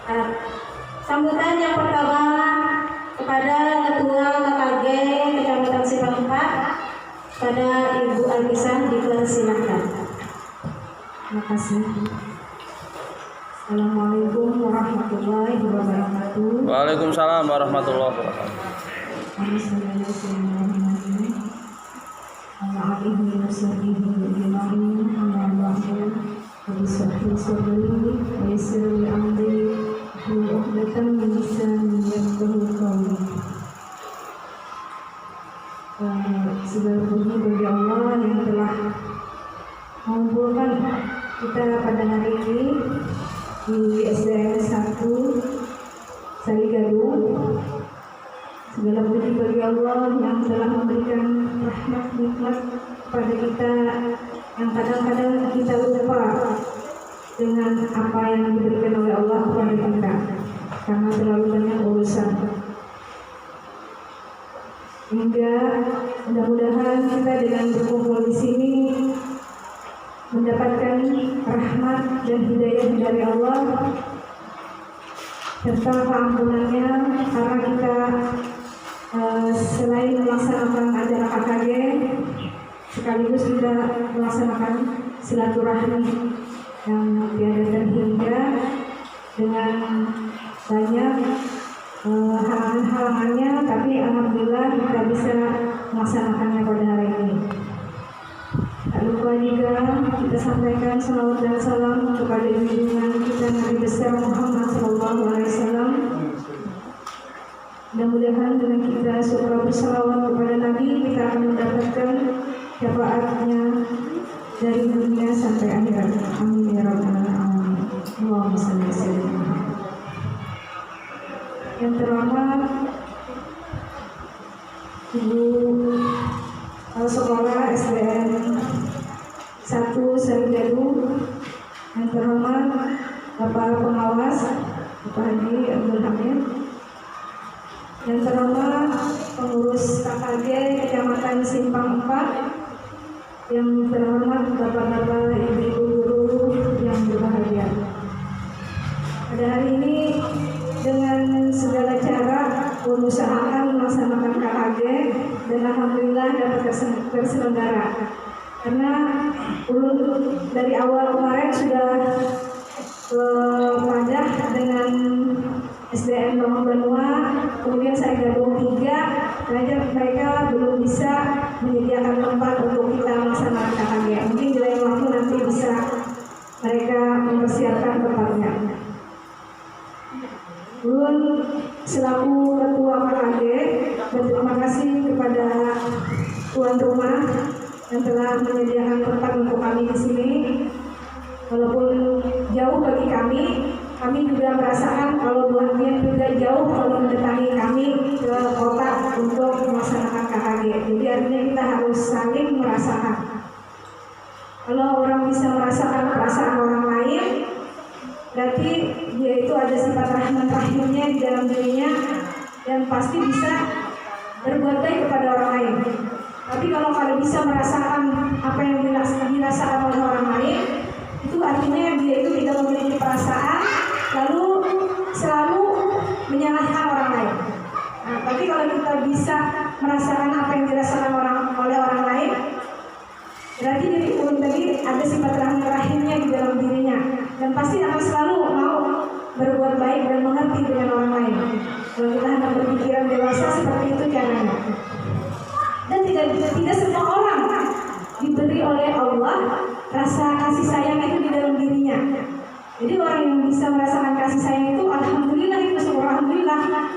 Nah, sambutan yang pertama kepada Ketua KKG Kecamatan Simpang 4, pada Ibu Alkisah, dipersilakan. Terima kasih. Assalamualaikum warahmatullahi wabarakatuh. Waalaikumsalam warahmatullahi wabarakatuh. Segala puji bagi Allah yang telah mengumpulkan kita pada hari ini di SDN 1 Sarigadung. Segala puji bagi Allah yang telah memberikan rahmat nikmat kepada kita, yang kadang-kadang kita lupa dengan apa yang diberikan oleh Allah kepada kita karena terlalu banyak urusan. Hingga mudah-mudahan kita dengan berkumpul di sini mendapatkan rahmat dan hidayah dari Allah serta keampunannya, karena kita selain melaksanakan acara KKG sekaligus juga melaksanakan silaturahmi yang tiada terhingga dengan banyak halangan-halangannya, tapi alhamdulillah kita bisa melaksanakannya pada hari ini. Tak lupa juga kita sampaikan salawat dan salam kepada junjungan kita Nabi besar Muhammad SAW. Mudah-mudahan dengan kita suka bersalawat kepada Nabi, kita akan mendapatkan syafaatnya dari dunia sampai akhirat. Amin ya rabbal alamin. Allahumma shalli ala sayyidina. Yang terhormat Ibu Sekolah SDN 1 Sarigadung, yang terhormat Bapak Pengawas Bapak Haji Abdul Hamid, yang terhormat pengurus KKG Kecamatan Simpang 4, yang terhormat Bapak-bapak, Ibu-ibu guru yang berbahagia. Pada hari ini dengan segala cara berusaha melaksanakan KKG dan alhamdulillah dapat terselenggara. Karena dari awal kemarin sudah padah dengan SDN Bangun Banua, kemudian Sarigadung 3, saja mereka belum bisa menyediakan tempat untuk kita melaksanakan KKG. Mungkin di lain waktu nanti bisa mereka mempersiapkan tempatnya. Ulun selaku Ketua KKG berterima kasih kepada tuan rumah yang telah menyediakan tempat untuk kami di sini. Walaupun jauh bagi kami juga merasakan kalau buatnya juga jauh kalau mendatangi kami ke kota untuk melaksanakan KKG. Jadi artinya kita harus saling merasakan. Kalau orang bisa merasakan perasaan orang lain, berarti dia itu ada sifat rahmat rahimnya di dalam dirinya dan pasti bisa berbuat baik kepada orang lain. Tapi kalau bisa merasakan apa yang dirasakan oleh orang lain, itu artinya dia itu tidak memiliki perasaan, lalu selalu menyalahkan orang lain. Nah, tapi kalau kita bisa merasakan apa yang dirasakan oleh orang lain, berarti diri ulun tadi ada sifat rahmat rahimnya di dalam dirinya dan pasti akan selalu mau berbuat baik dan mengerti dengan orang lain. Kalau kita hendak berpikiran dewasa seperti itu caranya. Dan tidak semua orang diberi oleh Allah rasa kasih sayang itu di dalam dirinya. Jadi orang yang bisa merasakan kasih sayang itu alhamdulillah, itu syukur alhamdulillah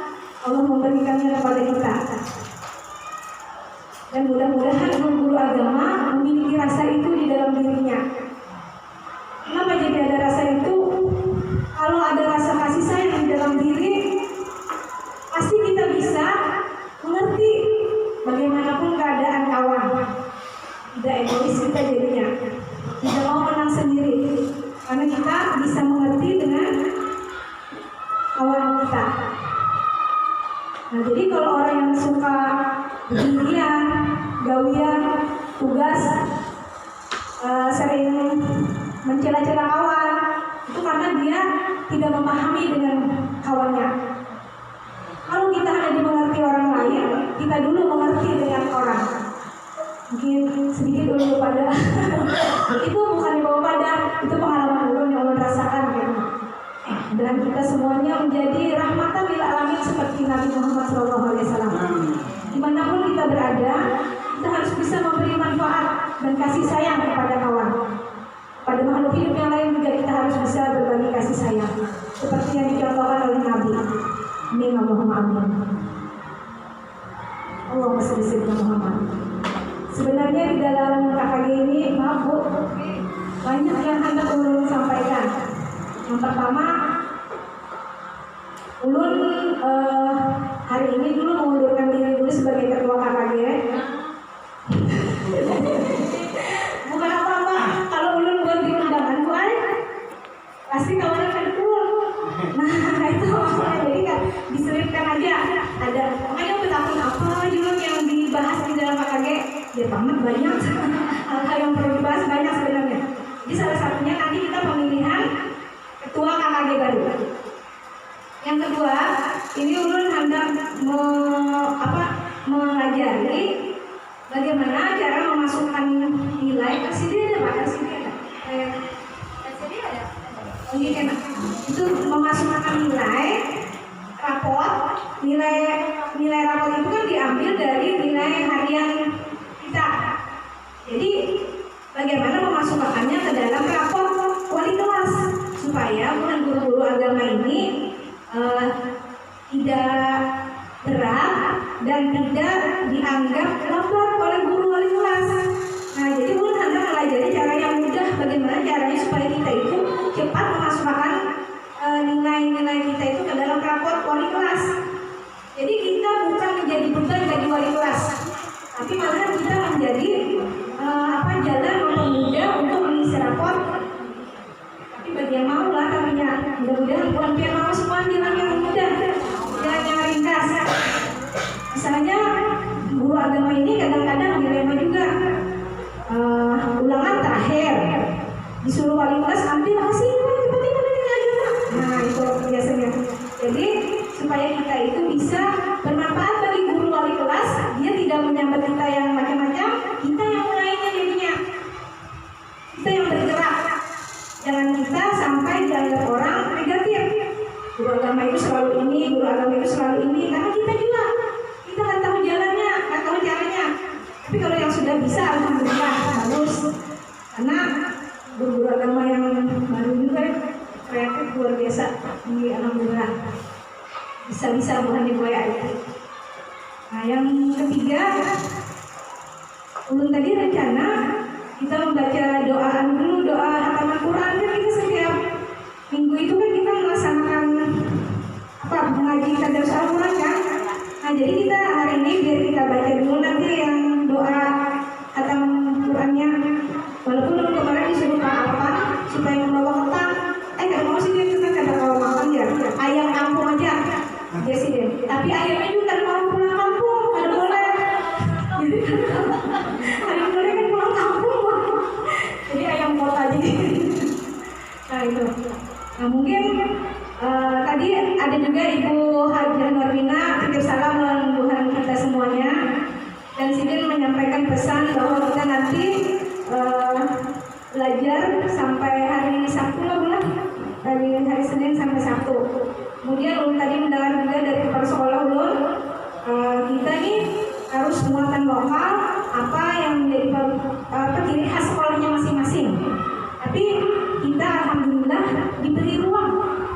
Allah memberikannya kepada kita. Dan mudah-mudahan guru-guru agama memiliki rasa itu di dalam dirinya. Kenapa jadi ada rasa itu? Kalau ada rasa kasih sayang di dalam diri, pasti kita bisa mengerti bagaimanapun keadaan kawan. Tidak egois kita jadinya, tidak mau menang sendiri, karena kita bisa mengerti dengan tidak memahami dengan kawannya. Kalau kita hanya dimengerti orang lain, kita dulu mengerti dengan orang. Mungkin sedikit dulu pada itu bukan dibawa pada, itu pengalaman dulu yang ulun rasakan gitu. Dan kita semuanya menjadi rahmatan lil alamin seperti Nabi Muhammad SAW. Dimanapun kita berada, kita harus bisa memberi manfaat dan kasih sayang kepada kawan. Pada makhluk hidup yang lain juga kita harus bisa berbagi kasih sayang, seperti yang dicontohkan oleh Nabi. Amin Allahumma amin. Allahumma shalli ala Muhammad. Sebenarnya di dalam KKG ini, maaf Bu, banyak yang hendak ulun sampaikan. Yang pertama, ulun hari ini dulu mengundurkan diri dulu sebagai ketua KKG. Bukan apa-apa, kalau ulun buat di undangan Bu Ay, pasti kawan akan keluar. Nah itu maksudnya, jadi kan diselipkan aja. Ada, makanya bertakun apa juga yang dibahas di dalam KKG. Ya banget, banyak hal-hal yang perlu dibahas, banyak sebenarnya. Jadi salah satunya nanti kita pemilihan ketua KKG baru. Yang kedua, ini ulun hendak mengajari bagaimana cara memasukkan nilai LCD ada Pak? LCD ada? LCD ada? Oh iya kan? Itu memasukkan nilai rapot. Nilai rapot itu kan diambil dari nilai harian kita. Jadi bagaimana memasukkannya ke dalam rapot wali kelas supaya guru-guru agama ini tidak berat dan tidak dianggap lambat oleh guru wali kelas. Nah, jadi ulun hendak mengajari cara yang mudah bagaimana caranya supaya kita itu cepat memasukkan nilai-nilai kita itu ke dalam rapot wali kelas. Jadi kita bukan menjadi beban bagi wali kelas, tapi malah kita menjadi jalan mempermudah untuk mengisi rapot. Tapi bagi yang mau lah, katanya mudah-mudahan bukan biar mau semua jalan yang mudah, jalan yang ringkas. Misalnya guru agama ini kadang-kadang dilema juga, ulangan terakhir disuruh wali kelas ambil hasil cepat-cepat ini agama. Nah itu biasanya. Jadi supaya kita itu bisa bermanfaat bagi guru wali kelas, dia tidak menyambat kita yang macam-macam, kita yang mulainya jadinya, kita yang bergerak. Jangan kita sampai dianggap orang negatif. Guru agama itu selalu ini, guru agama itu selalu ini, karena kita juga kita nggak tahu jalannya, nggak tahu caranya. Tapi kalau yang sudah bisa, alhamdulillah bagus. Karena guru agama yang baru juga kreatif luar biasa, ini alhamdulillah bisa bukan diboyak ya. Nah yang ketiga, ulun tadi rencana kita membaca doa hataman Quran. Kan kita setiap minggu itu kan kita melaksanakan mengaji tadarus Al-Quran kan. Nah jadi kita hari ini biar kita baca dulu nanti yang doa hataman Qurannya. Walaupun ulun kemarin disuruh apa supaya membawa ketan, nggak mau sih dia kita kata kalau makan ya ayam kampung aja. Ya sih deh. Tapi ayamnya juga kalau pulang kampung ada boleh. Ayam boleh kan pulang kampung. Jadi ayam kota aja. Nah itu. Nah mungkin tadi ada juga Ibu Hajah Norwina titip salam Tuhan kita semuanya. Dan Sidin menyampaikan pesan bahwa kita nanti belajar sampai hari Sabtu lah bulan. Dari hari Senin sampai Sabtu. Kemudian ulun tadi mendengar juga dari kepala sekolah ulun, kita nih harus muatan lokal apa yang menjadi ciri khas sekolahnya masing-masing. Tapi kita alhamdulillah diberi ruang.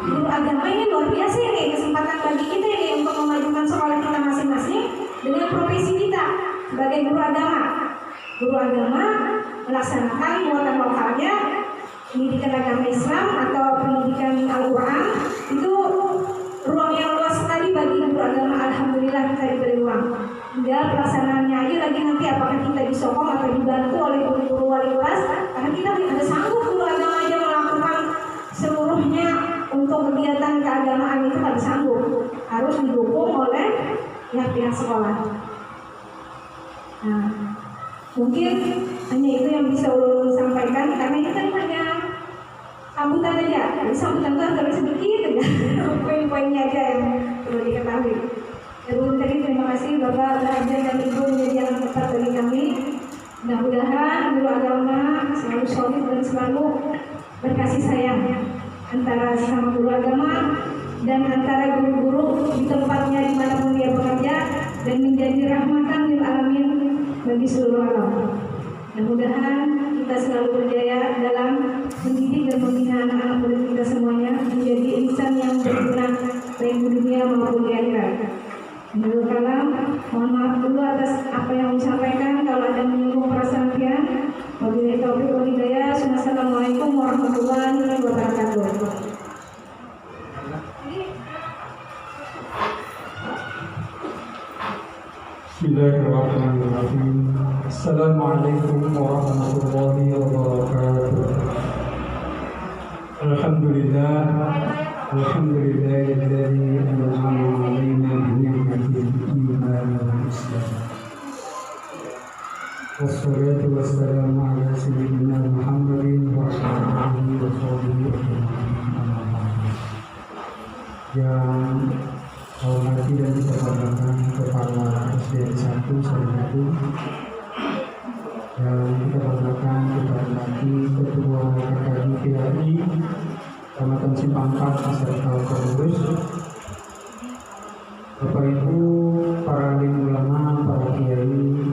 Guru agama ini luar biasa nih, kesempatan bagi kita ini untuk memajukan sekolah kita masing-masing dengan profesi kita sebagai guru agama. Guru agama melaksanakan muatan lokalnya, pendidikan agama Islam atau pendidikan Al-Quran, itu ruang yang luas sekali bagi guru agama. Alhamdulillah kita diberi ruang. Tinggal pelaksanaannya aja lagi nanti apakah kita disokong atau dibantu oleh guru wali kelas, karena kita tidak sanggup guru agama aja melakukan seluruhnya untuk kegiatan keagamaan itu tidak sanggup, harus didukung oleh pihak-pihak sekolah. Nah, mungkin hanya itu yang bisa ulun sampaikan, karena ini kan hanya sambutan aja. Jadi sambutan itu harus sedikit aja. Poin-poinnya aja yang perlu diketahui. Sebelum tadi terima kasih Bapak Raja dan Ibu menyediakan tempat bagi kami. Mudah-mudahan guru agama selalu solid dan selalu berkasih sayang antara sama guru agama dan antara guru-guru di tempatnya dimanapun dia bekerja dan menjadi rahmatan lil alamin bagi seluruh alam. Mudah-mudahan kita selalu berjaya dalam mendidik dan membina anak-anak muda kita semuanya menjadi insan yang berguna baik di dunia maupun di akhirat. Menurut kalam, mohon maaf dulu atas apa yang disampaikan kalau ada menyinggung perasaan pian. Wabillahi taufiq wal hidayah. Wassalamualaikum warahmatullahi wabarakatuh. Bismillahirrahmanirrahim. Assalamualaikum warahmatullahi wabarakatuh. Alhamdulillah. Alhamdulillahilladzi an'ama 'alaina bi ni'matil iman wal islam. Wassalatu wassalamu ala sayyidina Muhammadin wa ala alihi wa sahbihi ajma'in. Yang hormati dan kita banggakan Kepala SDN 1 Sariatu, yang kita banggakan kita hormati Ketua KKI PAI Kecamatan Simpangkat beserta pengurus, Bapak Ibu para alim ulama, para kiai,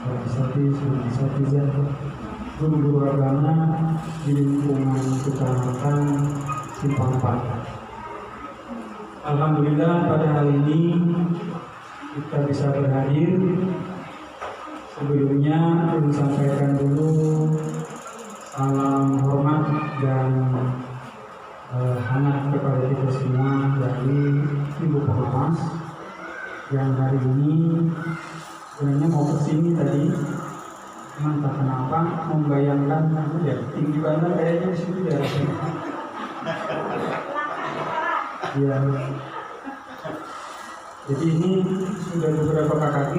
para asatidz, guru-guru agama di lingkungan Kecamatan Simpangkat. Alhamdulillah pada hari ini kita bisa berhadir. Sebelumnya saya sampaikan dulu salam hormat dan hangat kepada kita semua dari Ibu Pengawas yang hari ini sebenarnya mau kesini tadi, cuman tak kenapa membayangkan ya tinggi banget kayaknya di situ daerah sini. Ya, jadi ini sudah beberapa kakak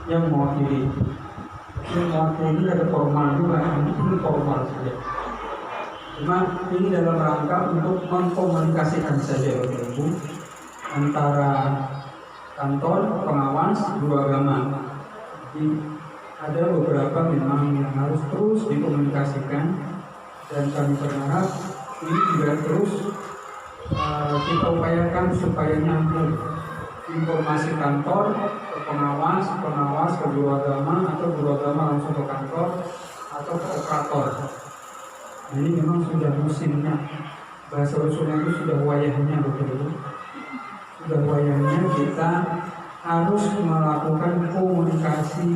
yang mewakili. Yang mewakili ini ada formal juga, ini formal saja. Cuma ini dalam rangka untuk mengkomunikasikan saja Bapak Ibu antara kantor pengawas guru agama. Jadi ada beberapa memang yang harus terus dikomunikasikan dan kami berharap ini juga terus kita upayakan supaya nyambung informasi kantor ke pengawas ke guru agama, atau guru agama langsung ke kantor atau ke operator. Ini memang sudah musimnya, bahasa usulnya itu sudah wayahnya betul. Sudah wayahnya kita harus melakukan komunikasi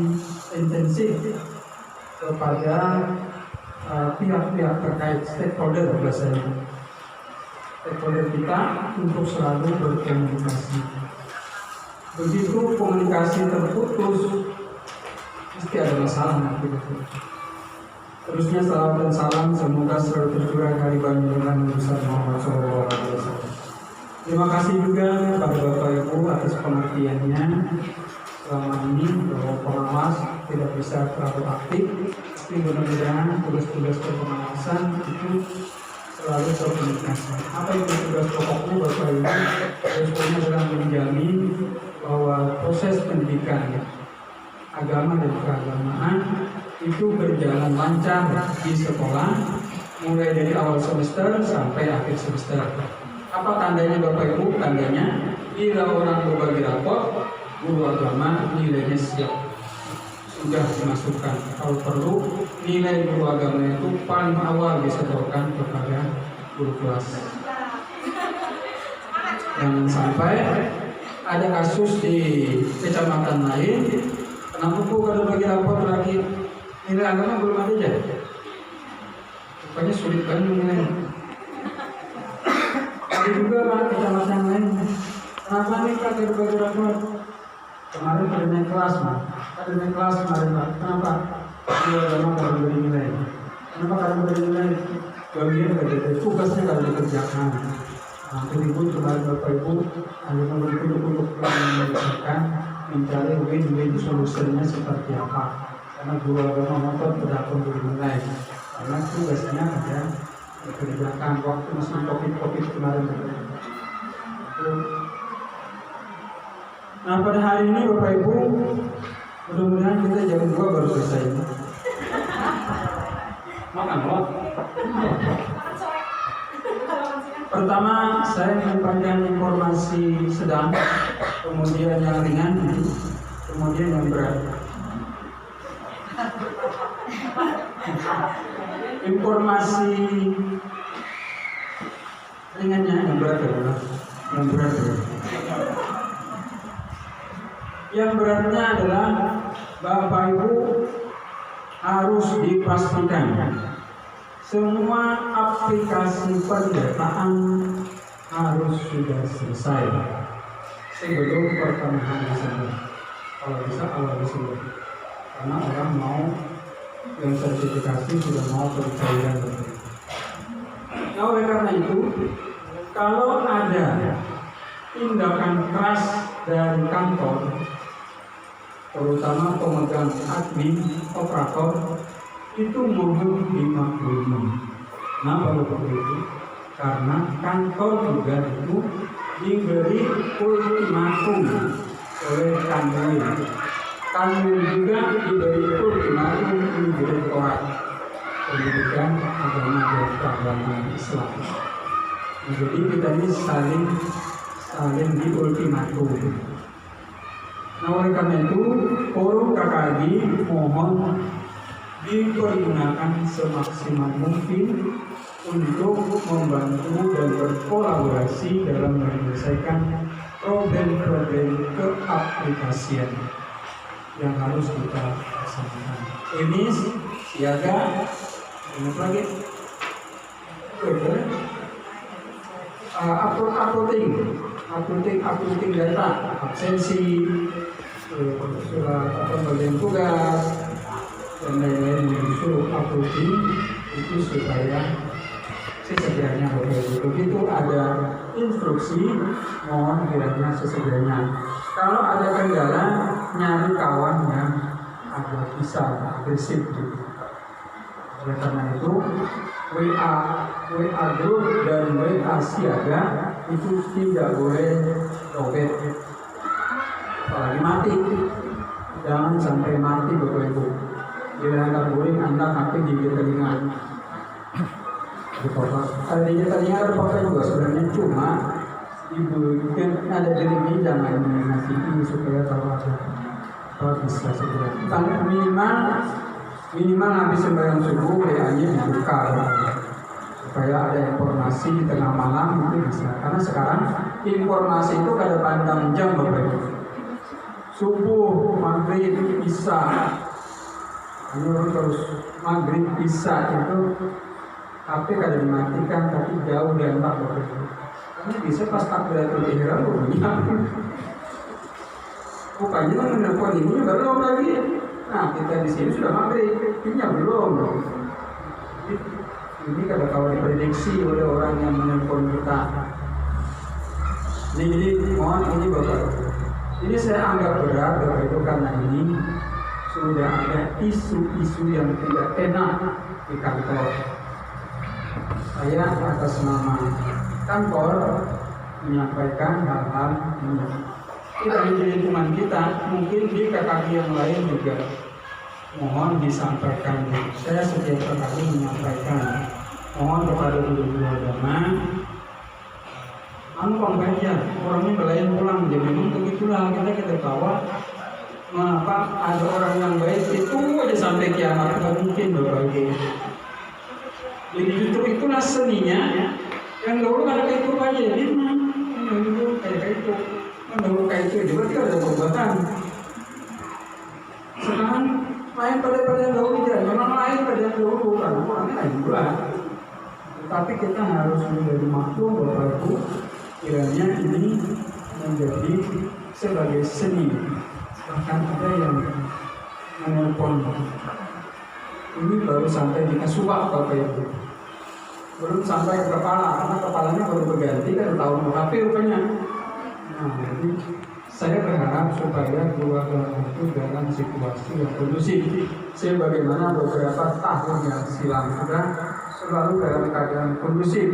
intensif kepada pihak-pihak terkait, stakeholder bahasanya. Stakeholder kita untuk selalu berkomunikasi. Begitu komunikasi terputus, pasti ada masalah nanti. Terusnya salam dan salam semoga selalu tercurah dari Baginda besar Muhammad SAW. Terima kasih juga kepada Bapak Ibu atas pengertiannya selama ini bahwa pengawas tidak bisa terlalu aktif, tapi mudah-mudahan tugas-tugas pengawasan itu selalu terkomunikasi. Apa itu tugas pokoknya Bapak Ibu? Tugas pokoknya adalah menjamin bahwa proses pendidikan agama dan keagamaan itu berjalan lancar di sekolah mulai dari awal semester sampai akhir semester. Apa tandanya Bapak Ibu? Tandanya bila orang berbagi rapor, guru agama nilainya siap, sudah dimasukkan. Kalau perlu nilai guru agama itu paling awal disetorkan kepada guru kelas. Jangan sampai ada kasus di kecamatan lain, kenapa Bu kalau bagi rapor lagi nilai agama belum ada aja? Rupanya sulit kan nilai. Ada juga Pak kecamatan lain, kenapa nih Pak kalau bagi rapor? Kemarin ada naik kelas Pak, ada naik kelas kemarin Pak. Kenapa? Nilai agama kalau bagi nilai. Kenapa kalau bagi nilai? Bagian dari tugasnya kalau dikerjakan. Nah, Ibu kemarin Bapak Ibu hanya membantu untuk menyelesaikan mencari win-win solusinya seperti apa. Karena guru agama motor tidak perlu dinilai, karena tugasnya ada dikerjakan waktu masih covid kemarin. Nah pada hari ini Bapak Ibu, mudah-mudahan kita jam 2 baru selesai. Makan loh. Pertama saya menyampaikan informasi sedang, kemudian yang ringan, kemudian yang berat. Informasi ringannya yang berat adalah yang berat. Yang beratnya adalah Bapak Ibu harus dipastikan semua aplikasi pendataan harus sudah selesai sebelum pertengahan Desember. Kalau bisa awal Desember, karena orang mau yang sertifikasi sudah mau percaya. Nah, oleh karena itu, kalau ada tindakan keras dari kantor, terutama pemegang admin, operator, itu mohon dimaklumi. Kenapa begitu? Itu? Karena kantor juga itu diberi ultimatum oleh kanwil. Kanwil juga diberi ultimatum oleh Direktorat Pendidikan Agama dan Keagamaan Islam. Jadi kita ini saling di ultimatum. Nah oleh karena itu, forum KKI mohon dipergunakan semaksimal mungkin untuk membantu dan berkolaborasi dalam menyelesaikan problem-problem keaplikasian yang harus kita laksanakan. Ini siaga, ingat lagi, uploading data, absensi, surat pembagian tugas, dan lain-lain yang disuruh uploading itu supaya sesegera begitu ada instruksi mohon kiranya sesegera. Kalau ada kendala nyari kawan yang agak bisa agresif gitu. Oleh karena itu WA group dan WA siaga itu tidak boleh robek, apalagi mati. Jangan sampai mati Bapak Ibu. Jangan boleh Anda HP gigit telinga. Kalau gigit telinga ada pakai juga sebenarnya, cuma dibuatkan ada diri jangan mengasih ini supaya tahu apa bisa segera. Minimal habis sembahyang subuh WA-nya dibuka supaya ada informasi di tengah malam itu bisa. Karena sekarang informasi itu kada pandang jam Bapak Ibu. Subuh, maghrib, isya, terus maghrib, isya itu HP kada dimatikan tapi jauh dampak Bapak Ibu. Karena bisa pas takbiratul ihram bunyi. Bukannya menelpon ini belum lagi. Nah kita di sini sudah maghrib, ini belum. Ini kalau diprediksi oleh orang yang menelpon kita. Jadi mohon ini Bapak. Ini saya anggap berat Bapak Ibu karena ini sudah ada isu-isu yang tidak enak di kantor. Saya atas nama kantor menyampaikan hal-hal ini. Kita di lingkungan kita, mungkin di KKI yang lain juga mohon disampaikan. Saya setiap kali menyampaikan, mohon kepada guru-guru agama, baca orangnya belayan pulang. Jadi memang begitulah kita tahu. Mengapa ada orang yang baik itu aja sampai kiamat, tidak mungkin Bapak Ibu. Jadi justru itulah seninya. Yang dulu ada kayak itu aja, jadi yang dulu kayak itu. Dulu kayak itu berarti ada perbuatan. Sekarang lain pada yang dahulu tidak, memang lain pada yang dahulu karena orangnya lain juga. Tapi kita harus menjadi maklum Bapak Ibu, kiranya ini menjadi sebagai seni. Bahkan ada yang menelpon ini baru sampai di kasuak Bapak Ibu, belum sampai ke kepala karena kepalanya baru berganti kan tahun HP rupanya. Nah, jadi saya berharap supaya keluarga itu dalam situasi yang kondusif sebagaimana beberapa tahun yang silam selalu dalam keadaan kondusif,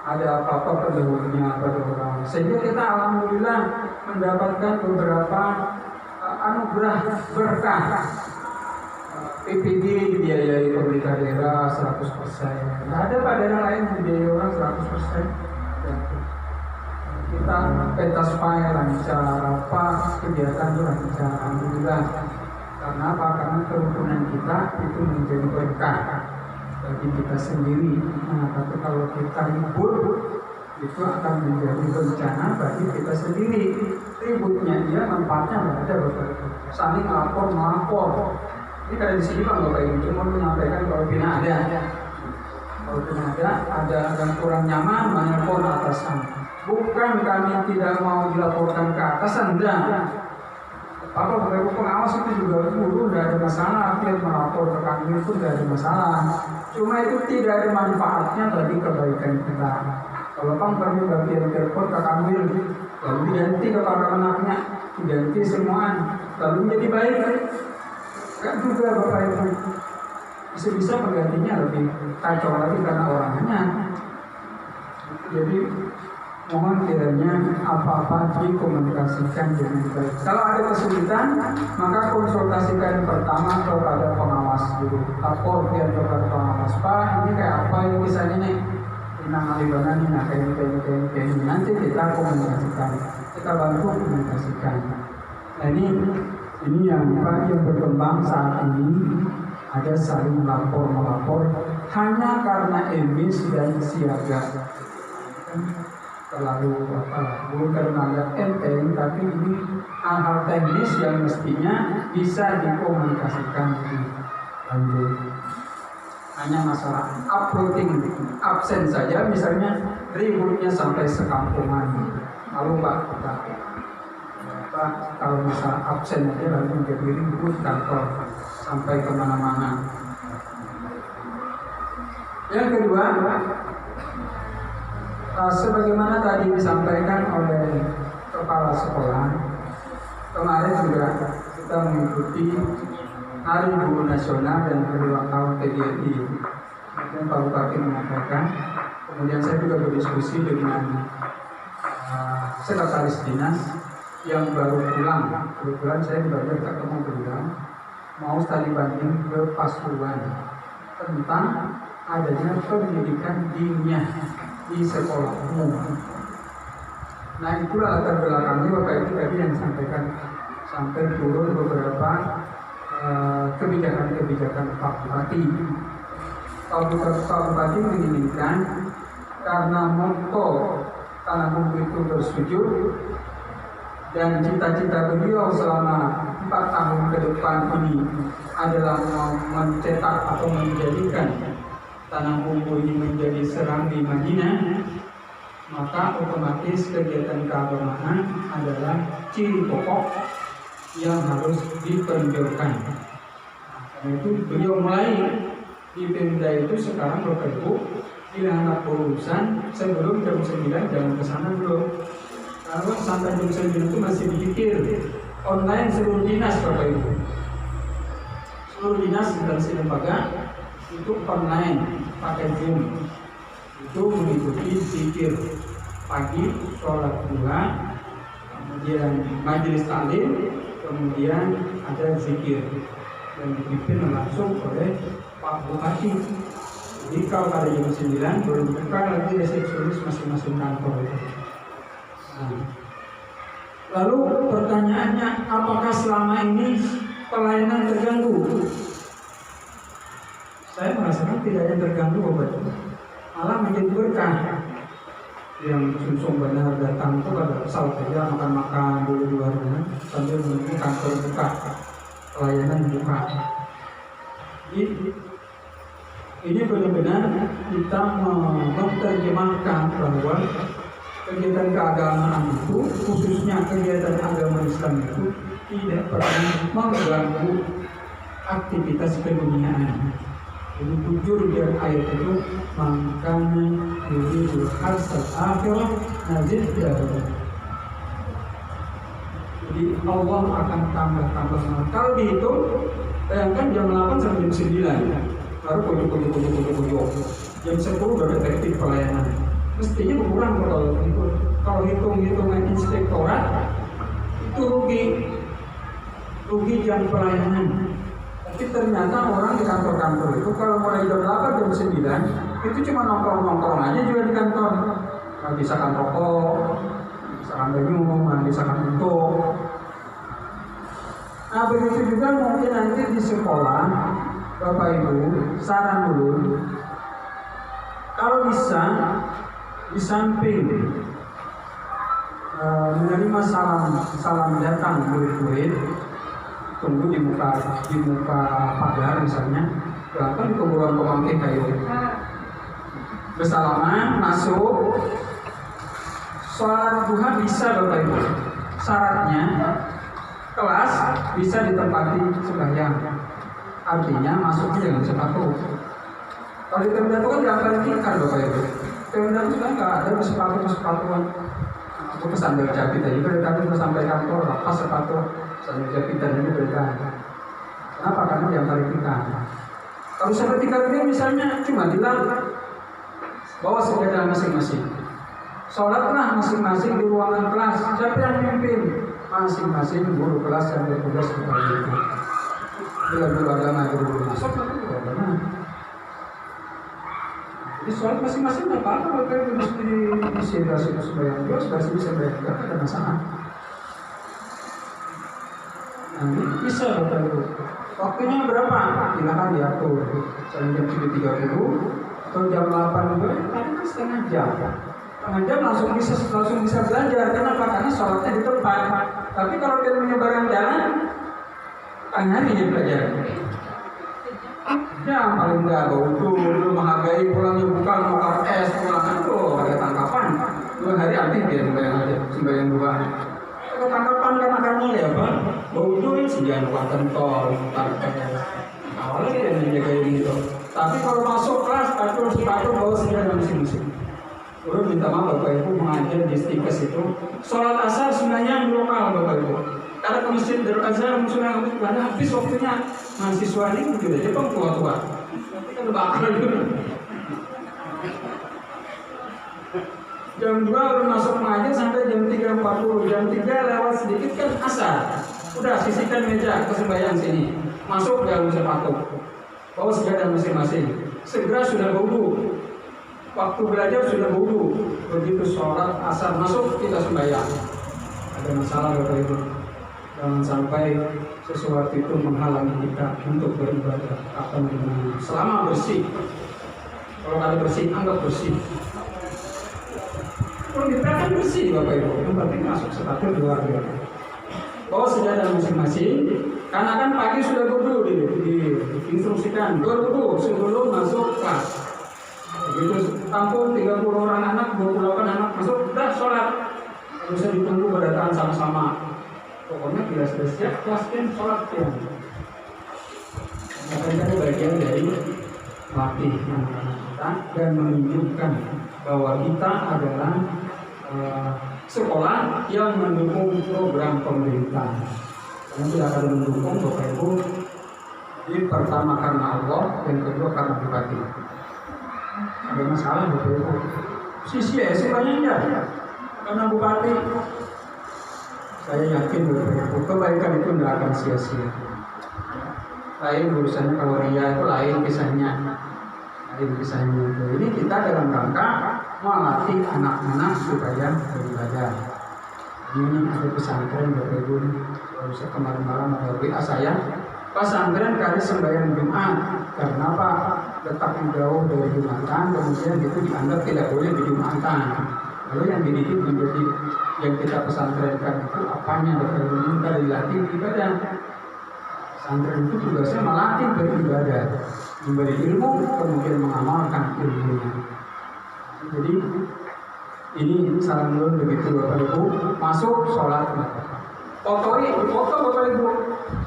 ada apa-apa pendahulunya pada orang. Sehingga kita alhamdulillah mendapatkan beberapa anugerah berkah. PPD dibiayai pemerintah daerah 100%. Nggak ada pada daerah lain yang dibiayai orang 100%. Kita pentas file lancar, apa kegiatan itu lancar, alhamdulillah. Karena apa? Karena kerukunan kita itu menjadi berkah bagi kita sendiri. Nah, tapi kalau kita ribut, itu akan menjadi bencana bagi kita sendiri. Ributnya dia manfaatnya nggak ada, Bapak. Saling melapor. Ini kayak di sini Pak Bapak Ibu cuma menyampaikan kalau bina ada. Kalau bina ada yang kurang nyaman, menelpon atasan. Bukan kami tidak mau dilaporkan ke atasan, enggak. Bapak Ibu pengawas itu juga dulu tidak ada masalah, dia melapor ke kami itu tidak ada masalah. Cuma itu tidak ada manfaatnya bagi kebaikan kita. Kalau Bang perlu bagian telepon ke kami, lalu diganti kepada anaknya, diganti semua, lalu menjadi baik. Kan juga Bapak Ibu bisa penggantinya lebih kacau lagi karena orangnya. Jadi mohon kiranya apa-apa dikomunikasikan dengan baik. Kalau ada kesulitan, maka konsultasikan pertama kepada pengawas dulu. Lapor dia kepada pengawas, Pak ini kayak apa ini kisahnya nih? Inang alibanan ini, kayak ini. Nanti kita komunikasikan, kita bantu komunikasikan. Nah ini yang berkembang saat ini, ada saling melapor hanya karena emis dan siaga. Terlalu bukan karena ada enteng, tapi ini hal-hal teknis yang mestinya bisa dikomunikasikan lanjut. Hanya masalah uploading absen saja, misalnya ributnya sampai sekampungan. Lalu Pak, kalau masalah absen aja lalu menjadi ribut kantor sampai kemana-mana. Yang kedua, sebagaimana tadi disampaikan oleh kepala sekolah, kemarin juga kita mengikuti Hari Guru Nasional dan berulang tahun PGRI. Kemudian Pak Bupati mengatakan, kemudian saya juga berdiskusi dengan sekretaris dinas yang baru pulang. Kebetulan saya baru ketemu beliau, mau tadi banding ke Pasuruan tentang adanya pendidikan diniyah di sekolah umum. Nah itulah latar belakangnya Bapak Ibu tadi yang disampaikan sampai turun beberapa kebijakan Pak Bupati. Pak Bupati menginginkan karena motto Tanah Bumbu itu bersujud dan cita-cita beliau selama 4 tahun ke depan ini adalah mencetak atau menjadikan Tanah Bumbu ini menjadi Serambi Madinah, maka otomatis kegiatan keagamaan adalah ciri pokok yang harus diperjuangkan. Karena itu beliau mulai di Pemda itu sekarang Bapak Ibu bila anak urusan sebelum jam 9 jangan kesana dulu. Karena sampai jam 9 itu masih dipikir online seluruh dinas Bapak Ibu. Seluruh dinas dan lembaga itu online pakai Zoom. Itu mengikuti zikir pagi, sholat duha, kemudian majelis taklim, kemudian ada zikir dan dipimpin langsung oleh Pak Bupati. Jadi kalau pada jam 9 belum buka lagi resepsionis masing-masing kantor itu. Nah, lalu pertanyaannya, apakah selama ini pelayanan terganggu? Saya merasakan tidak ada terganggu Bapak Ibu. Malah menjadi berkah. Yang sungsung benar datang itu pada pesawat saja makan-makan dulu di luarnya sambil menunggu kantor buka, pelayanan buka. Jadi ini benar-benar kita menerjemahkan bahwa kegiatan keagamaan itu, khususnya kegiatan agama Islam itu tidak pernah mengganggu aktivitas keduniaan. Jadi jujur dari ayat itu, makanya yuridul harsal akhirah nazid dalam. Jadi Allah akan tambah. Kalau dihitung, bayangkan jam 8 sampai jam 9 baru koyo. jam 10 udah efektif pelayanan. Mestinya berkurang kalau hitung-hitungan inspektorat itu rugi jam pelayanan. Tapi ternyata orang di kantor-kantor itu kalau mulai jam 8 jam 9 itu cuma nongkrong-nongkrong aja juga di kantor. Misalkan rokok, misalkan minum, misalkan untuk. Nah begitu juga mungkin nanti di sekolah, Bapak Ibu, saran dulu, kalau bisa di samping menerima salam datang murid-murid, tunggu di muka pagar misalnya, bahkan di kuburan pemangkin kayu, bersalaman masuk, sholat duha bisa Bapak Ibu, syaratnya kelas bisa ditempati sembahyang, artinya masuknya jangan sepatu. Kalau di Pemda itu kan diangkat tikar Bapak Ibu. Pemda itu kan nggak ada sepatuan. Aku pesan dari Japit tadi, tadi mau sampai kantor lepas sepatu sampai Japit tadi berbeda. Kenapa? Karena diangkat tikar. Kalau sampai tikar ini misalnya cuma bilang bawa sejadah masing-masing. Sholatlah masing-masing di ruangan kelas. Siapa yang memimpin? Masing-masing guru kelas yang bertugas kepada itu. Bila guru agama guru masuk nanti guru agama. Jadi sholat masing-masing nggak apa-apa kalau kayak mesti disedarasi sembahyang juga, sedarasi sembahyang juga ada masalah. Nah, ini bisa Bapak Ibu. Waktunya berapa? Silakan diatur. Misalnya jam 7.30 atau jam 8 juga. Tadi kan setengah jam. Setengah jam langsung bisa belajar. Kenapa? Karena sholatnya di tempat. Tapi kalau kita menyebarkan jalan, tengah hari dia belajar. Ya paling enggak belum menghargai pulangnya bukan mau es pulang itu ada tangkapan 2 hari nanti dia sembahyang dua. Kalau tangkapan kan akarnya ya Pak, bau itu sembahyang bukan tentol, awalnya dia menjaga gitu. Tapi kalau masuk kelas sepatu bawa sembahyang masing-masing. Udah minta maaf Bapak Ibu mengajar di stikes itu sholat asar sebenarnya lokal Bapak Ibu. Karena ke masjid Darul Azhar musuhnya karena habis waktunya mahasiswa ini juga Jepang tua-tua. Nanti kan bakal dulu. Jam 2 baru masuk mengajar sampai jam 3.40. Jam 3 lewat sedikit kan asar. Udah sisihkan meja ke sembahyang sini. Masuk dalam sepatu. Bawa sejadah masing-masing. Segera sudah wudu. Waktu belajar sudah wudu. Begitu sholat asar masuk kita sembahyang. Ada masalah Bapak Ibu. Jangan sampai sesuatu itu menghalangi kita untuk beribadah. Apa namanya? Selama bersih. Kalau ada bersih, anggap bersih. Kalau kita kan bersih Bapak Ibu, yang penting masuk sepatu luar biasa. Bawa sejadah masing-masing. Karena kan pagi sudah wudu diinstruksikan wudu sebelum masuk kelas. Begitu tampung 30 orang anak, 28 anak masuk, sudah sholat. Tidak usah ditunggu berdatangan sama-sama. Pokoknya bila sudah siap kelaskan sholat ya. Maka itu bagian dari melatih kita dan menunjukkan bahwa kita adalah sekolah yang mendukung program pemerintah. Karena tidak akan mendukung Bapak Ibu di pertama karena Allah, yang kedua karena bupati. Ada masalah Bapak Ibu. Sia-sia banyak ya karena bupati. Saya yakin Bapak Ibu, kebaikan itu tidak akan sia-sia. Lain urusannya kalau ria itu lain kisahnya. Ini kita dalam rangka melatih anak-anak supaya beribadah. Ini ada pesantren Bapak Ibu. Kalau saya kemarin malam ada WA saya, pesantren kali sembahyang Jumat. Karena Pak letak jauh dari Jumatan, kemudian itu dianggap tidak boleh di Jumatan. Lalu yang dididik menjadi yang kita pesantrenkan itu apanya Bapak Ibu? Kita dilatih ibadah. Pesantren itu tugasnya melatih beribadah, memberi ilmu, kemudian mengamalkan ilmunya. Jadi ini saran dulu begitu Bapak Ibu. Masuk sholat, foto Bapak Ibu.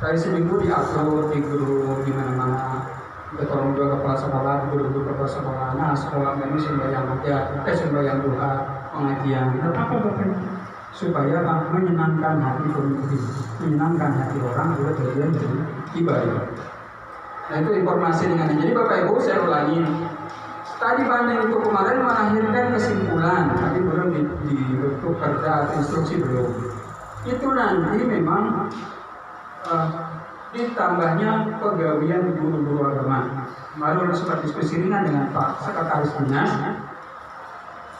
Dari seminggu diupload di grup di mana-mana. Kita tolong juga kepala sekolah, guru-guru kepala sekolah. Nah sekolah ini sembahyang aja, sembahyang duha, pengajian. Apa Bapak Ibu? Supaya menyenangkan hati pemimpin, menyenangkan hati orang juga bagian dari ibadah. Nah itu informasi dengan ini. Jadi Bapak Ibu saya ulangi, Tadi banding itu kemarin melahirkan kesimpulan, tapi belum dibentuk perda atau instruksi belum. Itu nanti memang ditambahnya pegawaian guru-guru agama. Kemarin sempat diskusi ringan dengan Pak Sekretaris Dinas.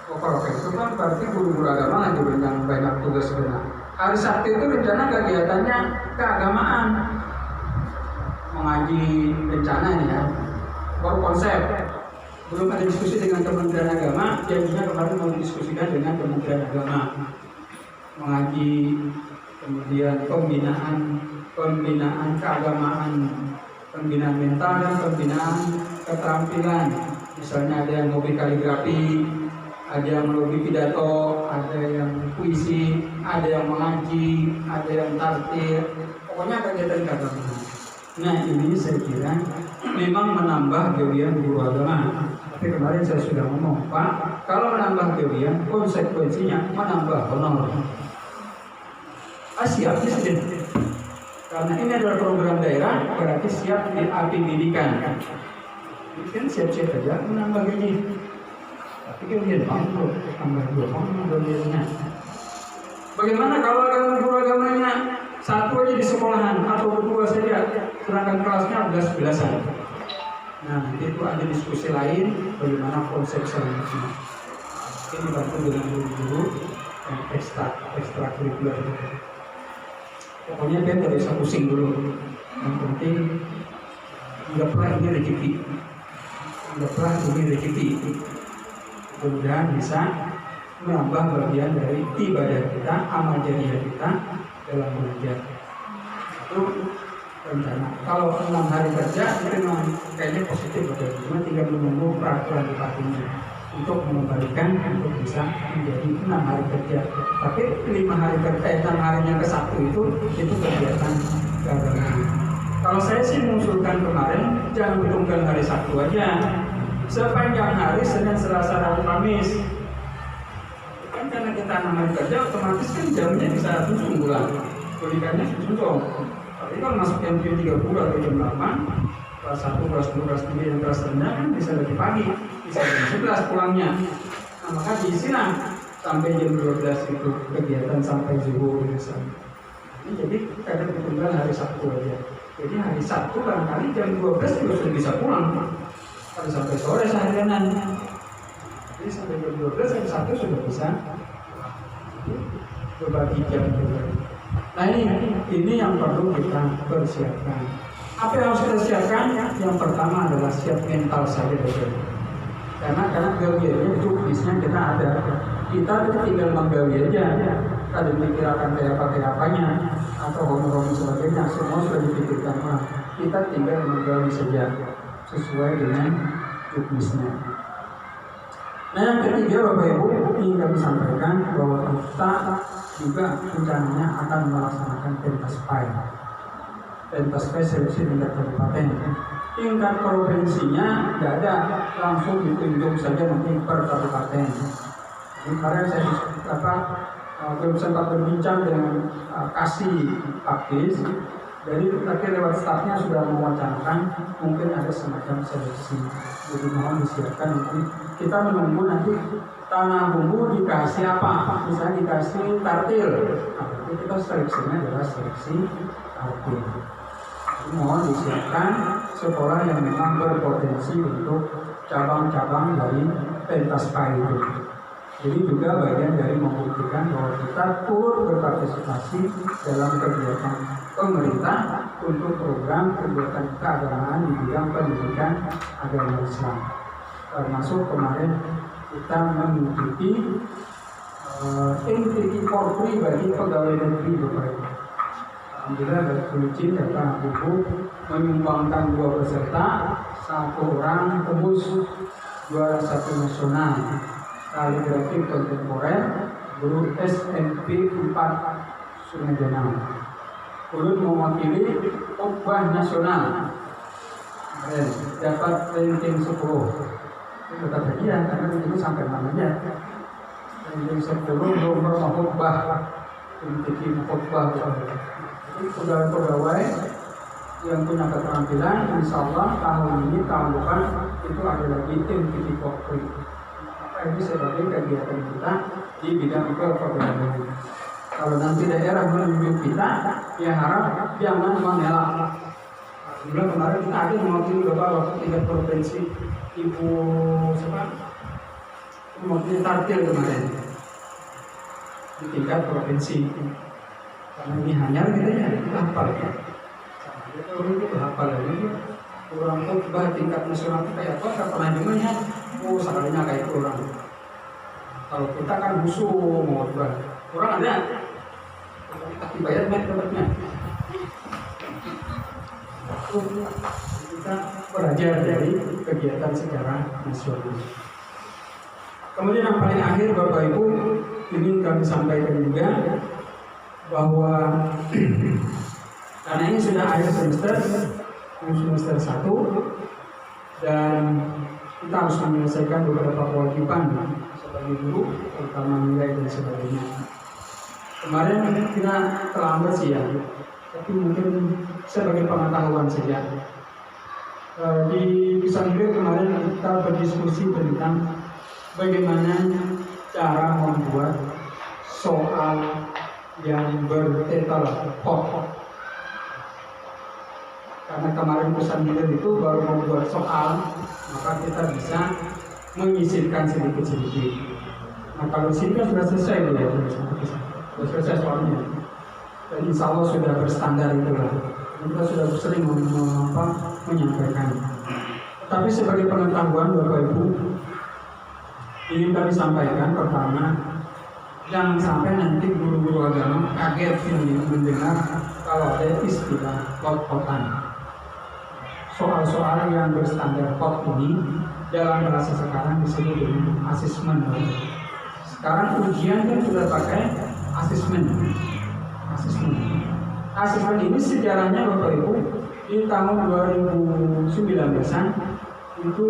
Kalau itu kan berarti guru-guru agama lagi banyak tugas sebenarnya. Hari Sabtu itu rencana kegiatannya keagamaan, mengaji bencana ini ya, baru konsep. Belum ada diskusi dengan Kementerian Agama, jadinya kemarin mau didiskusikan dengan Kementerian Agama, mengaji, kemudian pembinaan keagamaan, pembinaan mental dan pembinaan keterampilan. Misalnya ada yang hobi kaligrafi, ada yang hobi pidato, ada yang puisi, ada yang mengaji, ada yang tartil, pokoknya kegiatan keagamaan. Nah ini saya kira memang menambah gawean guru agama. Tapi kemarin saya sudah ngomong, Pak, kalau menambah gawean konsekuensinya menambah honor. Siap sih, karena ini adalah program daerah, berarti siap di pendidikan. Kan siap-siap aja menambah gaji. Tapi gajian bangkrut, tambah 2 gajiannya. Bagaimana kalau guru agamanya satu aja di sekolahan atau berdua saja, sedangkan kelasnya 11-11an. Nah, itu ada diskusi lain bagaimana konsep selanjutnya. Ini dibantu dengan guru-guru yang ekstra kurikuler. Pokoknya dia tidak bisa pusing dulu. Yang penting anggaplah ini rezeki. Mudah-mudahan bisa menambah bagian dari ibadah kita, amal jariah kita dalam belajar. Itu rencana. Kalau 6 hari kerja itu memang kayaknya positif, cuma tinggal menunggu peraturan bupatinya untuk mengembalikan untuk bisa menjadi 6 hari kerja. Tapi 6 harinya ke Sabtu itu kegiatan keagamaan. Kalau saya sih mengusulkan kemarin jangan bertunggal hari Sabtu aja, sepanjang hari Senin, Selasa, Rabu, Kamis. Kan karena kita 6 hari kerja otomatis kan jamnya bisa 7 bulan, berikannya 7 dong. Tapi kalau masuk jam 30 atau jam 8, kelas 1, kelas 2, kelas 3, yang kelas rendah kan bisa lebih pagi, bisa jam 11 pulangnya. Nah maka diisilah sampai jam 12 itu kegiatan sampai zuhur misalnya. Jadi kadang bertunggal hari Sabtu aja. Jadi hari Sabtu barangkali jam 12 juga sudah bisa pulang, kalau sampai sore seharian. Jadi sampai jam 12 hari Sabtu sudah bisa berbagi jam juga. Nah ini yang perlu kita persiapkan. Apa yang harus kita siapkan? Yang pertama adalah siap mental saja dulu. Karena gawiannya itu bisnya kita ada. Kita tinggal menggawi aja. Ada dipikirkan kayak apanya atau hobi sebagainya, semua sudah dipikirkan. Kita tinggal menggawi saja sesuai dengan bisnya. Nah yang ketiga Bapak Ibu ingin kami sampaikan bahwa kita juga rencananya akan melaksanakan pentas PAI seleksi tingkat kabupaten. Tingkat provinsinya tidak ada, langsung ditunjuk saja nanti per kabupaten. Jadi kemarin saya belum sempat berbincang dengan Kasih Pakis. Jadi tapi lewat stafnya sudah mewacanakan mungkin ada semacam seleksi. Jadi mohon disiapkan nanti. Kita menunggu nanti tanah bumbu dikasih apa? Misalnya dikasih tartil. Nah, kita seleksinya adalah seleksi tartil. Jadi mohon disiapkan sekolah yang memang berpotensi untuk cabang-cabang dari pentas PAI itu. Jadi juga bagian dari membuktikan bahwa kita turut berpartisipasi dalam kegiatan pemerintah untuk program kegiatan keagamaan di bidang pendidikan agama Islam. Termasuk kemarin kita mengikuti NTT Polri bagi pegawai negeri Bapak Ibu. Alhamdulillah dari Kulicin datang buku menyumbangkan 2 peserta, 1 orang tembus juara 1 nasional kaligrafi kontemporer guru SMP 4 Sungai Danau. Turut mewakili khotbah nasional, dapat ranking 10. Ini tetap hadiah karena ini sampai namanya ranking 10 nomor khotbah, ranking khotbah. Jadi pegawai yang punya keterampilan, insya Allah tahun ini, tahun depan itu ada lagi tim Viticoffee. Maka itu sebagai kegiatan kita di bidang kepedagang. Kalau nanti daerah menunjuk kita, ya harap jangan mengelak. Bulan kemarin kita ada mewakili Bapak tingkat provinsi, Ibu siapa? Mewakili Tartil kemarin di tingkat provinsi. Karena ini hanya kita hafal ya. Orang itu hafal lagi. Orang khutbah tingkat nasional itu kayak apa? Pernah dengarnya? Oh, sekalinya kayak orang. Kalau kita kan musuh mau khutbah. Orang ada. Tapi bayar dapatnya. Kita belajar dari kegiatan secara nasional. Kemudian yang paling akhir Bapak Ibu ingin kami sampaikan juga bahwa karena ini sudah akhir semester 1 dan kita harus menyelesaikan beberapa kewajiban sebagai guru, terutama nilai dan sebagainya. Kemarin kita terlambat sih ya, tapi mungkin sebagai pengetahuan saja. Di Pisang Hilir kemarin kita berdiskusi tentang bagaimana cara membuat soal yang bertetel pokok. Karena kemarin Pisang Hilir itu baru membuat soal, maka kita bisa menyisipkan sedikit-sedikit. Nah kalau sini sudah selesai ya, sudah selesai soalnya. Dan insya Allah sudah berstandar itulah. Kita sudah sering menyampaikan. Tapi sebagai pengetahuan Bapak Ibu, ingin kami sampaikan pertama, jangan sampai nanti guru-guru agama kaget mendengar kalau ada istilah pot-potan. Soal-soal yang berstandar pot ini dalam bahasa sekarang disebut dengan asesmen. Sekarang ujian kan sudah pakai asesmen. Asesmen ini sejarahnya Bapak Ibu di tahun 2019-an itu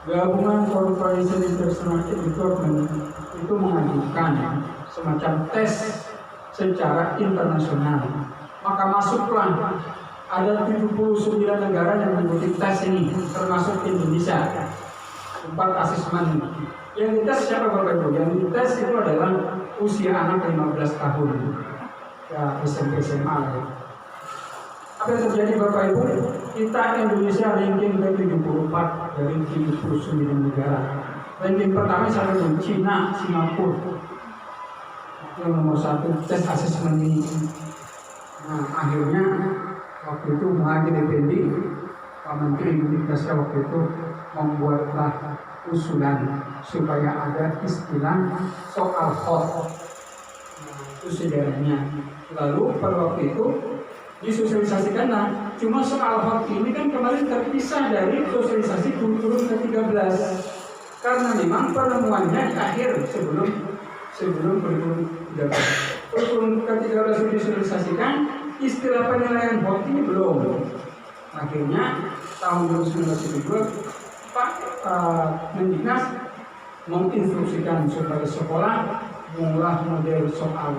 Gabungan Corporation International Development itu mengajukan semacam tes secara internasional. Maka masuklah ada 79 negara yang mengikuti tes ini, termasuk Indonesia. 4 asesmen. Yang dites siapa Bapak Ibu? Yang dites itu adalah usia anak 15 tahun. Ya, SMP SMA ya. Apa yang terjadi Bapak Ibu? Kita Indonesia ranking ke-74 dari 79 negara. Ranking pertama sama Cina, Singapura. Yang nomor 1 tes asesmen ini. Nah, akhirnya waktu itu Muhajir Effendi, Pak Menteri Indonesia waktu itu membuatlah usulan supaya ada istilah soal hot. Itu sejarahnya. Lalu pada waktu itu disosialisasikan, nah cuma soal hot ini kan kemarin terpisah dari sosialisasi kurikulum ke-13 karena memang penemuannya di akhir sebelum kurikulum 13. Kurikulum ke-13 disosialisasikan, istilah penilaian hot ini belum. Akhirnya tahun 2019 Pak Mendiknas menginstruksikan supaya sekolah mengolah model soal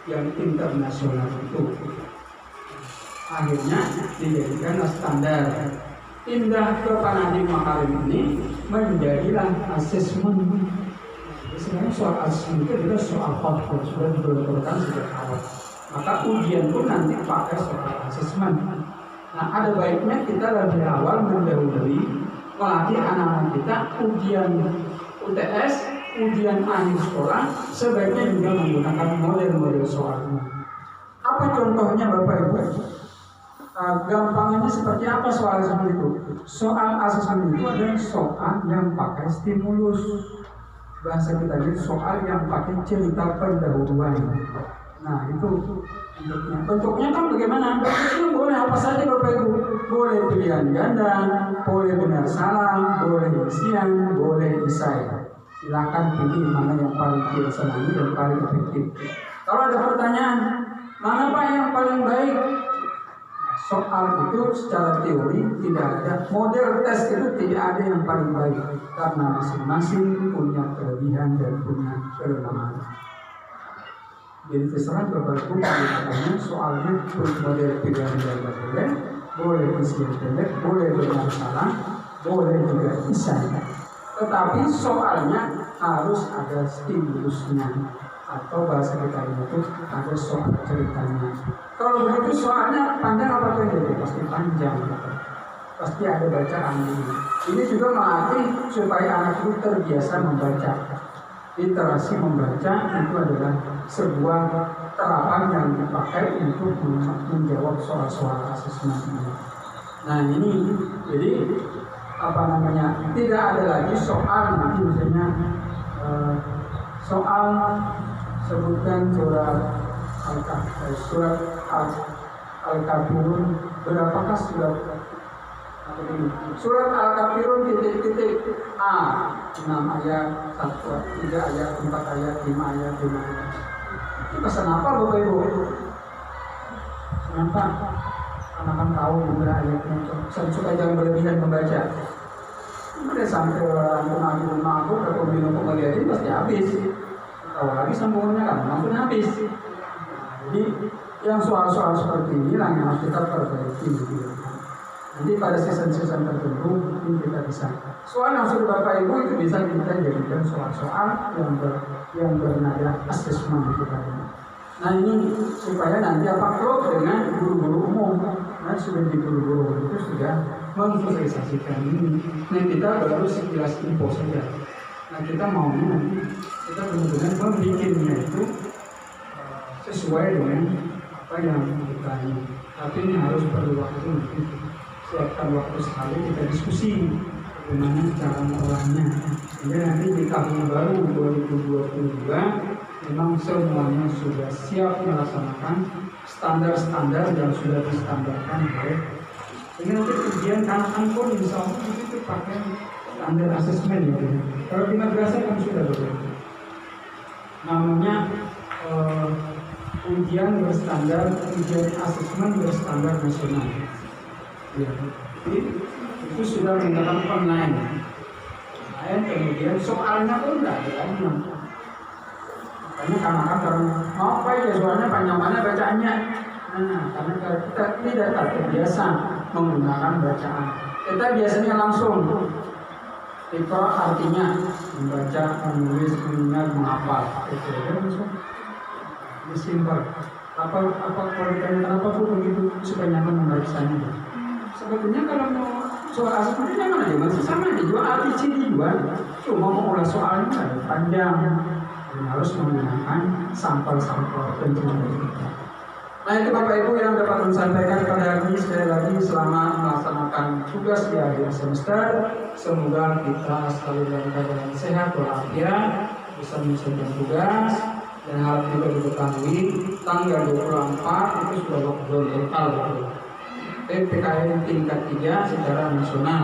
yang internasional itu. Akhirnya dijadikan standar. Pindah ke Nadiem Makarim ini menjadilah asesmen. Sebenarnya soal asesmen itu adalah soal hot sudah digelontorkan sejak awal. Maka ujian pun nanti pakai soal asesmen. Nah ada baiknya kita lebih awal mendahului melatih anak-anak kita ujian UTS, ujian akhir sekolah, sebaiknya juga menggunakan model-model soalnya. Apa contohnya Bapak Ibu? Gampangnya seperti apa soal asesmen itu? Soal asesmen itu adalah soal yang pakai stimulus. Bahasa kita itu soal yang pakai cerita pendahuluan. Nah itu bentuknya kan bagaimana? Bentuknya boleh apa saja Bapak Ibu. Boleh pilihan ganda, boleh benar salah, boleh isian, boleh isai. Silakan pilih mana yang paling disenangi dan paling efektif. Kalau ada pertanyaan, mana Pak yang paling baik? Soal itu secara teori tidak ada, model tes itu tidak ada yang paling baik karena masing-masing punya kelebihan dan punya kelemahan. Jadi terserah Bapak Ibu katanya soalnya model pilihan juga boleh isi yang pendek, boleh bermasalah, boleh juga isai. Tetapi soalnya harus ada stimulusnya atau bahasa kita itu ada soal ceritanya. Kalau begitu soalnya panjang apa pendek? Pasti panjang. Pasti ada bacaan ini. Ini juga melatih supaya anak itu terbiasa membaca. Literasi membaca itu adalah sebuah terapan yang dipakai untuk menjawab soal-soal asesmen ini. Nah ini jadi tidak ada lagi soal nanti misalnya soal sebutkan surat Al-Kafirun berapakah surat Al-Kafirun titik A 6 ayat 3 ayat 4 ayat 5 ayat 5 ayat. Itu pesan apa Bapak Ibu? Kenapa? Karena kan tahu jumlah ayatnya. Supaya jangan berlebihan membaca. Udah sampai orang aku atau minum pemeliharaan pasti habis. Tahu lagi sambungannya kan langsung habis. Jadi yang soal-soal seperti ini yang harus kita perbaiki. Nanti pada season-season tertentu ini kita bisa. Soal yang sudah Bapak Ibu itu bisa kita jadikan soal-soal yang bernada asesmen kita. Nah ini supaya nanti klop dengan guru-guru umum. Nah sudah di guru-guru itu sudah memvisualisasikan ini. Nah kita baru sekilas info saja. Nah kita maunya nanti kita benar-benar membikinnya itu sesuai dengan apa yang kita ini. Tapi ini harus perlu waktu. Siapkan waktu sekali kita diskusi bagaimana cara mengolahnya. Jadi nanti di tahun baru 2022 memang semuanya sudah siap melaksanakan standar-standar yang sudah distandarkan oleh. Ini nanti ujian kanak-kanak pun insya Allah itu pakai standar asesmen ya. Kalau di madrasah kan sudah berbeda. Namanya ujian berstandar, ujian asesmen berstandar nasional. Ya, itu sudah menggunakan online. Kemudian soalnya pun tidak ada lagi. Makanya kadang-kadang mau apa ya soalnya panjang-panjang bacaannya. Nah, karena kita tidak terbiasa menggunakan bacaan. Kita biasanya langsung itu artinya membaca, menulis, mengingat, menghafal. Itu langsung. Ini simpel. Apa kalau ditanya kenapa pun begitu supaya nyaman membacanya. Sebetulnya kalau mau soal asesmen itu jangan aja masih sama aja juga ABC juga. Cuma mau ulas soalnya panjang. Dan harus menggunakan sampel-sampel penjelasan kita. Nah itu Bapak Ibu yang dapat sampaikan pada hari ini. Sekali lagi selamat melaksanakan tugas di akhir semester. Semoga kita selalu dalam keadaan sehat walafiat, bisa menyelesaikan tugas. Dan hal juga diketahui tanggal 24 itu sudah lockdown total. PPKM tingkat 3 secara nasional.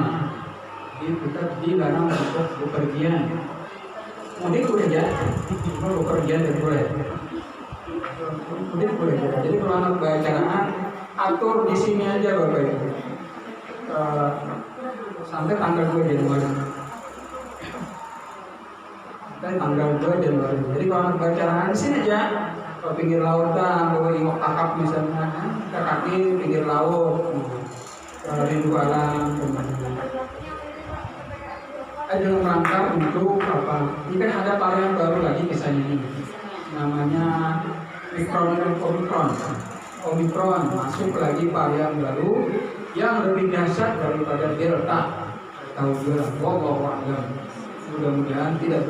Jadi kita dilarang untuk bepergian. Mudik boleh ya, cuma bepergian tidak boleh. Mudik boleh ya. Jadi kalau anak bacaan atur di sini aja Bapak Ibu. Sampai tanggal 2 Januari. Sampai tanggal 2 Januari. Jadi kalau anak bacaan di sini aja. Ke pinggir laut kan, bawa ingok kakap misalnya, ke kaki pinggir laut, rindu alam, dalam rangka untuk apa? Ini kan ada varian baru lagi kisahnya ini, namanya Omikron masuk lagi varian baru yang lebih dahsyat daripada Delta. Tahu juga, wallahu a'lam. Mudah-mudahan tidak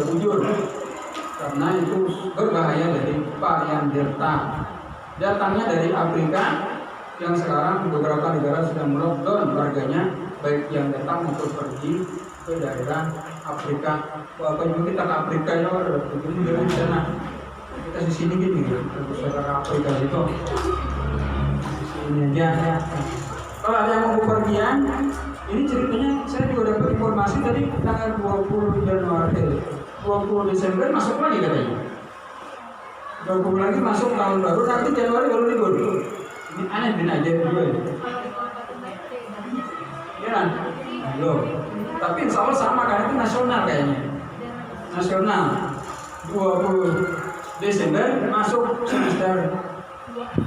bujur, karena itu berbahaya dari varian Delta. Datangnya dari Afrika yang sekarang beberapa negara sudah melockdown warganya, baik yang datang maupun pergi ke daerah Afrika. Walaupun juga kita ke Afrika ya, ada begini dari sana. Kita di sini gini, saudara Afrika itu. Ini aja. Kalau ada yang mau bepergian, ini ceritanya saya juga dapat informasi tadi tanggal 20 Januari. 20 Desember masuk lagi katanya. 20 lagi masuk tahun baru, nanti Januari baru libur. Ini aneh bin aja juga ya. Ya kan? Loh. Tapi insya Allah sama kan, itu nasional kayaknya. Nasional. 20 Desember masuk semester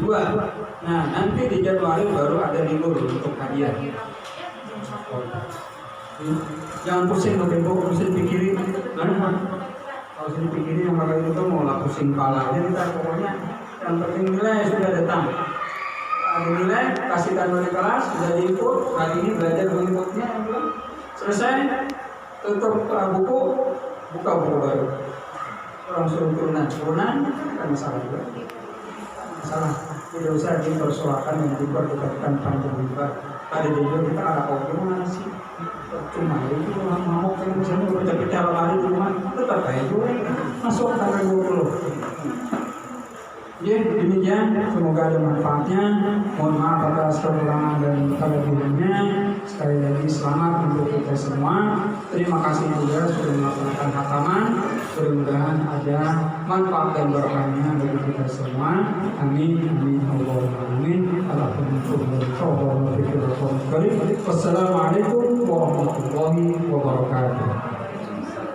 2. Nah, nanti di Januari baru ada libur untuk kalian. Jangan pusing Bapak Ibu, pusing pikirin. Kalau pusing pikirin yang bakal itu mau lah pusing kepala. Jadi kita pokoknya yang penting nilai sudah datang. Ada nilai, kasihkan wali kelas, sudah diinput. Hari ini belajar inputnya, selesai. Tutup buku, buka buku baru. Orang suruh turunan kan masalah juga. Masalah tidak usah dipersoalkan yang diperdebatkan panjang lebar. Ada juga kita arah gimana sih? Cuma itu mau kan misalnya baca hari di rumah tetap kayak itu masuk tanggal 20. Ya, demikian, semoga ada manfaatnya. Mohon maaf atas kekurangan dan kelebihannya. Sekali lagi selamat untuk kita semua. Terima kasih juga sudah melaksanakan khataman. Mudah-mudahan ada manfaat dan berkahnya bagi kita semua. Amin, amin, Allahumma amin. Wassalamualaikum warahmatullahi wabarakatuh.